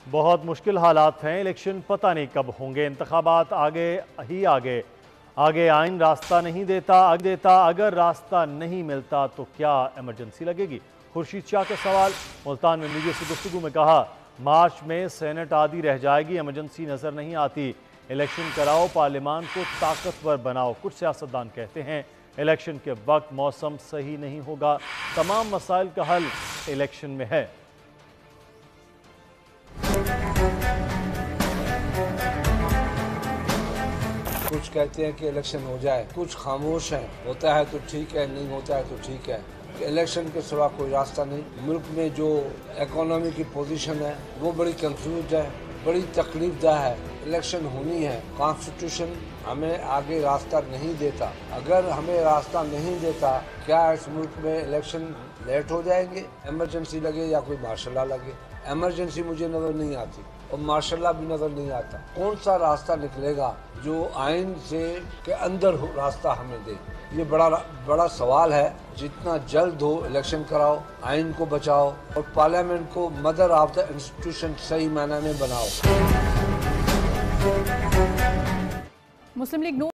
बहुत मुश्किल हालात हैं, इलेक्शन पता नहीं कब होंगे, इंतखाबात आगे ही आगे। आगे आइन रास्ता नहीं देता, अगर रास्ता नहीं मिलता तो क्या इमरजेंसी लगेगी? खुर्शीद शाह का सवाल। मुल्तान में मीडिया से गुफ्तगू में कहा, मार्च में सेनेट आधी रह जाएगी, इमरजेंसी नजर नहीं आती। इलेक्शन कराओ, पार्लियामान को ताकतवर बनाओ। कुछ सियासतदान कहते हैं इलेक्शन के वक्त मौसम सही नहीं होगा, तमाम मसाइल का हल इलेक्शन में है। कुछ कहते हैं कि इलेक्शन हो जाए, कुछ खामोश हैं, होता है तो ठीक है, नहीं होता है तो ठीक है। इलेक्शन के सिवा कोई रास्ता नहीं। मुल्क में जो इकोनॉमी की पोजीशन है वो बड़ी कंफ्यूज है, बड़ी तकलीफदा है। इलेक्शन होनी है, कॉन्स्टिट्यूशन हमें आगे रास्ता नहीं देता। अगर हमें रास्ता नहीं देता, क्या इस मुल्क में इलेक्शन लेट हो जाएंगे, इमरजेंसी लगे या कोई मार्शल लॉ लगे? इमरजेंसी मुझे नज़र नहीं आती और मार्शल लॉ भी नज़र नहीं आता। कौन सा रास्ता निकलेगा जो आइन से के अंदर हो रास्ता हमें दे? ये बड़ा सवाल है। जितना जल्द हो इलेक्शन कराओ, आइन को बचाओ और पार्लियामेंट को मदर ऑफ द इंस्टीट्यूशन सही मायने में बनाओ। मुस्लिम लीग